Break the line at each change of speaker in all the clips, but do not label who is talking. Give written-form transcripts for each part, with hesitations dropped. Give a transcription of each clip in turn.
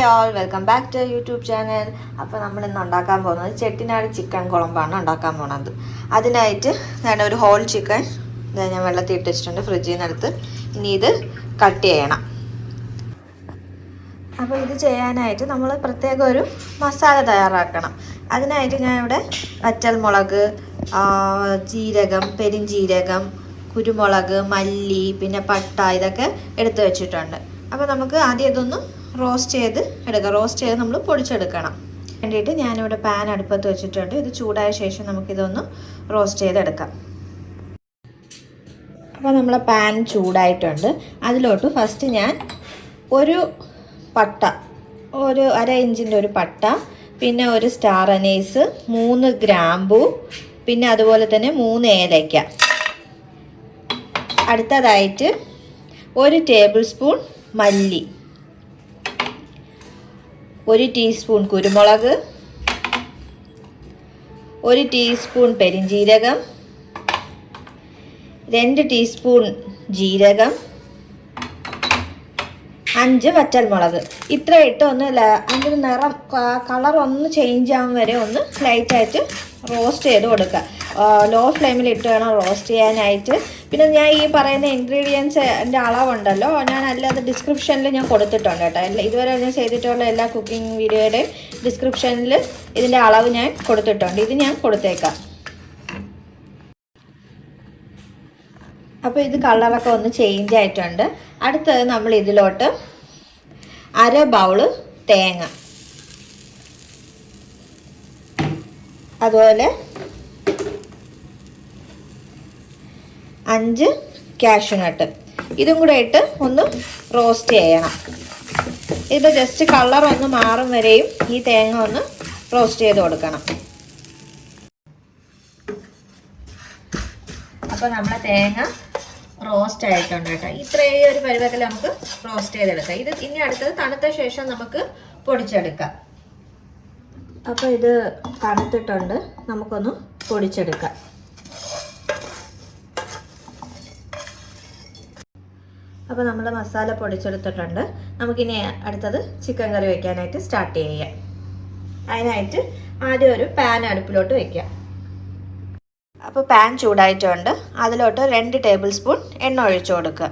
all, welcome back to YouTube channel. അപ്പോൾ നമ്മൾ ഇന്ന് ഉണ്ടാക്കാൻ പോകുന്നത് ചെട്ടിനാട് ചിക്കൻ കുളമ്പാണ് ഉണ്ടാക്കാൻ പോകുന്നത്. അതിനായിട്ട് ഞാൻ ഒരു ഹോൾ ചിക്കൻ ഞാൻ വെള്ളത്തിൽ ഇട്ട് വെച്ചിട്ടുണ്ട് ഫ്രിഡ്ജിൽ നിന്ന് എടുത്ത്. ഇനി ഇത് കട്ട് ചെയ്യണം. അപ്പോൾ ഇത് ചെയ്യാനായിട്ട് നമ്മൾ പ്രത്യേക ഒരു മസാല തയ്യാറാക്കണം. അതിനായിട്ട് ഞാൻ ഇവിടെ വറ്റൽമുളക്, ജീരകം, പെരിഞ്ജീരകം, കുരുമുളക്, മല്ലി, പിന്നെ പട്ട ഇതൊക്കെ എടുത്ത് വെച്ചിട്ടുണ്ട്. അപ്പോൾ നമുക്ക് ആദ്യം ഇതൊന്ന് റോസ്റ്റ് ചെയ്ത് എടുക്കാം. റോസ്റ്റ് ചെയ്ത് നമ്മൾ പൊടിച്ചെടുക്കണം. വേണ്ടിയിട്ട് ഞാനിവിടെ പാൻ അടുപ്പത്ത് വെച്ചിട്ടുണ്ട്. ഇത് ചൂടായ ശേഷം നമുക്കിതൊന്ന് റോസ്റ്റ് ചെയ്തെടുക്കാം. അപ്പോൾ നമ്മളെ പാൻ ചൂടായിട്ടുണ്ട്. അതിലോട്ട് ഫസ്റ്റ് ഞാൻ ഒരു പട്ട, ഒരു 1/2 ഇഞ്ചിൻ്റെ ഒരു പട്ട, പിന്നെ ഒരു സ്റ്റാർ അനീസ്, 3 ഗ്രാമ്പു, പിന്നെ അതുപോലെ തന്നെ 3 ഏലയ്ക്ക. അടുത്തതായിട്ട് 1 ടേബിൾ സ്പൂൺ മല്ലി, 1 ടീസ്പൂൺ കുരുമുളക്, 1 ടീസ്പൂൺ പെരിഞ്ജീരകം, 2 ടീസ്പൂൺ ജീരകം, 5 വറ്റൽമുളക്. ഇത്ര ഇട്ട് ഒന്ന് അതിൻ്റെ നിറം കളർ ഒന്ന് ചേഞ്ച് ആവാൻ വരെ ഒന്ന് ലൈറ്റായിട്ട് റോസ്റ്റ് ചെയ്ത് കൊടുക്കുക. ലോ ഫ്ലെയിമിൽ ഇട്ട് വേണം റോസ്റ്റ് ചെയ്യാനായിട്ട്. പിന്നെ ഞാൻ ഈ പറയുന്ന ഇൻഗ്രീഡിയൻസിൻ്റെ അളവുണ്ടല്ലോ, ഞാൻ അല്ലാതെ ഡിസ്ക്രിപ്ഷനിൽ ഞാൻ കൊടുത്തിട്ടുണ്ട് കേട്ടോ. ഇതുവരെ ഞാൻ ചെയ്തിട്ടുള്ള എല്ലാ കുക്കിംഗ് വീഡിയോയുടെയും ഡിസ്ക്രിപ്ഷനിൽ ഇതിൻ്റെ അളവ് ഞാൻ കൊടുത്തിട്ടുണ്ട്. ഇത് ഞാൻ കൊടുത്തേക്കാം. അപ്പോൾ ഇത് കളറൊക്കെ ഒന്ന് ചേഞ്ച് ആയിട്ടുണ്ട്. അടുത്തത് നമ്മൾ ഇതിലോട്ട് 1/2 ബൗള് തേങ്ങ, അതുപോലെ 5 കാഷ്യൂ നട്ട്, ഇതും കൂടെ ഇട്ട് ഒന്ന് റോസ്റ്റ് ചെയ്യണം. ഇത് ജസ്റ്റ് കളർ ഒന്ന് മാറും വരെയും ഈ തേങ്ങ ഒന്ന് റോസ്റ്റ് ചെയ്ത് കൊടുക്കണം. അപ്പോൾ നമ്മളെ തേങ്ങ റോസ്റ്റ് ആയിട്ടുണ്ട് കേട്ടോ. ഇത്രയും ഒരു പരുവത്തിൽ നമുക്ക് റോസ്റ്റ് ചെയ്തെടുക്കാം. ഇത് ഇനി അടുത്തത് തണുത്ത ശേഷം നമുക്ക് പൊടിച്ചെടുക്കാം. അപ്പോൾ ഇത് തണുത്തിട്ടുണ്ട്, നമുക്കൊന്ന് പൊടിച്ചെടുക്കാം. അപ്പോൾ നമ്മൾ മസാല പൊടിച്ചെടുത്തിട്ടുണ്ട്. നമുക്കിനി അടുത്തത് ചിക്കൻ കറി വയ്ക്കാനായിട്ട് സ്റ്റാർട്ട് ചെയ്യാം. അതിനായിട്ട് ആദ്യം ഒരു പാൻ അടുപ്പിലോട്ട് വയ്ക്കാം. അപ്പോൾ പാൻ ചൂടായിട്ടുണ്ട്. അതിലോട്ട് 2 ടേബിൾ സ്പൂൺ എണ്ണ ഒഴിച്ചു കൊടുക്കുക.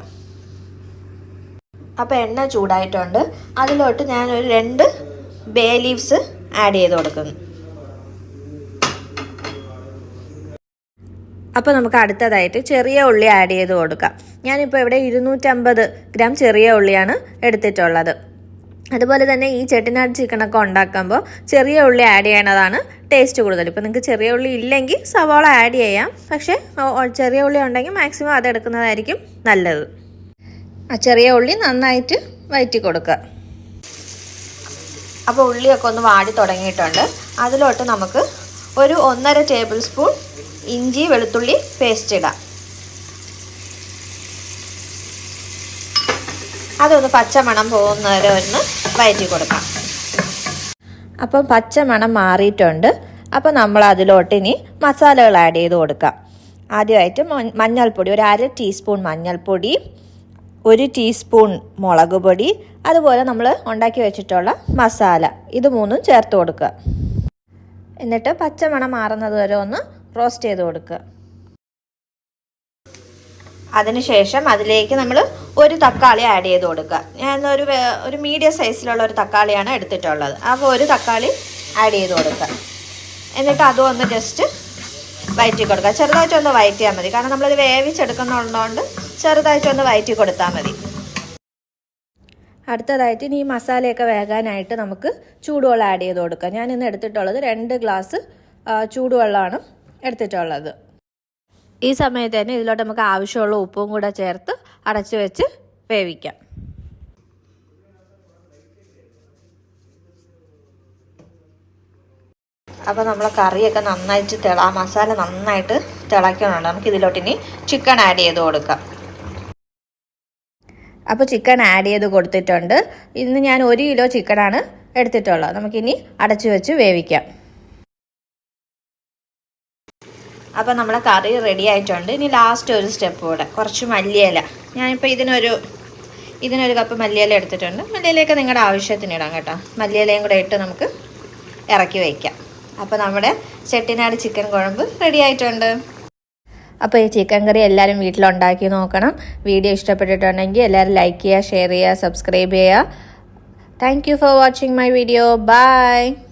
അപ്പോൾ എണ്ണ ചൂടായിട്ടുണ്ട്. അതിലോട്ട് ഞാനൊരു 2 ബേ ലീവ്സ് ആഡ് ചെയ്ത് കൊടുക്കുന്നു. അപ്പോൾ നമുക്ക് അടുത്തതായിട്ട് ചെറിയ ഉള്ളി ആഡ് ചെയ്ത് കൊടുക്കാം. ഞാനിപ്പോൾ ഇവിടെ 250 ഗ്രാം ചെറിയ ഉള്ളിയാണ് എടുത്തിട്ടുള്ളത്. അതുപോലെ തന്നെ ഈ ചെട്ടിനാട് ചിക്കനൊക്കെ ഉണ്ടാക്കുമ്പോൾ ചെറിയ ഉള്ളി ആഡ് ചെയ്യണതാണ് ടേസ്റ്റ് കൂടുതൽ. ഇപ്പോൾ നിങ്ങൾക്ക് ചെറിയ ഉള്ളി ഇല്ലെങ്കിൽ സവാള ആഡ് ചെയ്യാം, പക്ഷേ ചെറിയ ഉള്ളി ഉണ്ടെങ്കിൽ മാക്സിമം അതെടുക്കുന്നതായിരിക്കും നല്ലത്. ആ ചെറിയ ഉള്ളി നന്നായിട്ട് വഴറ്റി കൊടുക്കുക. അപ്പോൾ ഉള്ളിയൊക്കെ ഒന്ന് വാടി തുടങ്ങിയിട്ടുണ്ട്. അതിലോട്ട് നമുക്ക് ഒരു 1.5 ടേബിൾ സ്പൂൺ ഇഞ്ചി വെളുത്തുള്ളി പേസ്റ്റ് ഇടാം. അതൊന്ന് പച്ചമണം പോകുന്നവരെ ഒന്ന് വഴറ്റി കൊടുക്കാം. അപ്പം പച്ചമണം മാറിയിട്ടുണ്ട്. അപ്പോൾ നമ്മൾ അതിലോട്ട് ഇനി മസാലകൾ ആഡ് ചെയ്ത് കൊടുക്കാം. ആദ്യമായിട്ട് മഞ്ഞൾപ്പൊടി, ഒരു 1/2 ടീസ്പൂൺ മഞ്ഞൾപ്പൊടി, 1 ടീസ്പൂൺ മുളക് പൊടി, അതുപോലെ നമ്മൾ ഉണ്ടാക്കി വെച്ചിട്ടുള്ള മസാല, ഇത് 3ഉം ചേർത്ത് കൊടുക്കുക. എന്നിട്ട് പച്ചമണം മാറുന്നത് വരെ ഒന്ന് റോസ്റ്റ് ചെയ്ത് കൊടുക്കുക. അതിനുശേഷം അതിലേക്ക് നമ്മൾ ഒരു തക്കാളി ആഡ് ചെയ്ത് കൊടുക്കുക. ഞാൻ ഒരു മീഡിയം സൈസിലുള്ള ഒരു തക്കാളിയാണ് എടുത്തിട്ടുള്ളത്. അപ്പോൾ ഒരു തക്കാളി ആഡ് ചെയ്ത് കൊടുക്കുക. എന്നിട്ട് അതും ഒന്ന് ജസ്റ്റ് വഴറ്റി കൊടുക്കുക. ചെറുതായിട്ടൊന്ന് വഴറ്റിയാൽ മതി, കാരണം നമ്മളത് വേവിച്ചെടുക്കുന്നുള്ളതുകൊണ്ട് ചെറുതായിട്ടൊന്ന് വഴറ്റി കൊടുത്താൽ മതി. അടുത്തതായിട്ട് ഇനി ഈ മസാലയൊക്കെ വേകാനായിട്ട് നമുക്ക് ചൂടുവെള്ളം ആഡ് ചെയ്ത് കൊടുക്കാം. ഞാനിന്ന് എടുത്തിട്ടുള്ളത് 2 ഗ്ലാസ് ചൂടുവെള്ളമാണ് എടുത്തിട്ടുള്ളത്. ഈ സമയത്ത് തന്നെ ഇതിലോട്ട് നമുക്ക് ആവശ്യമുള്ള ഉപ്പും കൂടെ ചേർത്ത് അടച്ചു വെച്ച് വേവിക്കാം. അപ്പോൾ നമ്മളെ കറിയൊക്കെ നന്നായിട്ട് മസാല നന്നായിട്ട് തിളയ്ക്കുന്നുണ്ട്. നമുക്ക് ഇതിലോട്ട് ഇനി ചിക്കൻ ആഡ് ചെയ്ത് കൊടുക്കാം. അപ്പോൾ ചിക്കൻ ആഡ് ചെയ്ത് കൊടുത്തിട്ടുണ്ട്. ഇന്ന് ഞാൻ 1 കിലോ ചിക്കനാണ് എടുത്തിട്ടുള്ളത്. നമുക്കിനി അടച്ചു വെച്ച് വേവിക്കാം. അപ്പോൾ നമ്മളെ കറി റെഡി ആയിട്ടുണ്ട്. ഇനി ലാസ്റ്റ് ഒരു സ്റ്റെപ്പ് കൂടെ, കുറച്ച് മല്ലിയില. ഞാനിപ്പോൾ ഇതിനൊരു ഇതിനൊരു കപ്പ് മല്ലിയില എടുത്തിട്ടുണ്ട്. മല്ലിയിലയൊക്കെ നിങ്ങളുടെ ആവശ്യത്തിന് ഇടാം കേട്ടോ. മല്ലിയിലയും കൂടെ ഇട്ട് നമുക്ക് ഇറക്കി വയ്ക്കാം. അപ്പോൾ നമ്മുടെ ചെട്ടിനാട് ചിക്കൻ കുഴമ്പ് റെഡി ആയിട്ടുണ്ട്. അപ്പോൾ ഈ ചിക്കൻ കറി എല്ലാവരും വീട്ടിലുണ്ടാക്കി നോക്കണം. വീഡിയോ ഇഷ്ടപ്പെട്ടിട്ടുണ്ടെങ്കിൽ എല്ലാവരും ലൈക്ക് ചെയ്യുക, ഷെയർ ചെയ്യുക, സബ്സ്ക്രൈബ് ചെയ്യുക. Thank you for watching my video. By.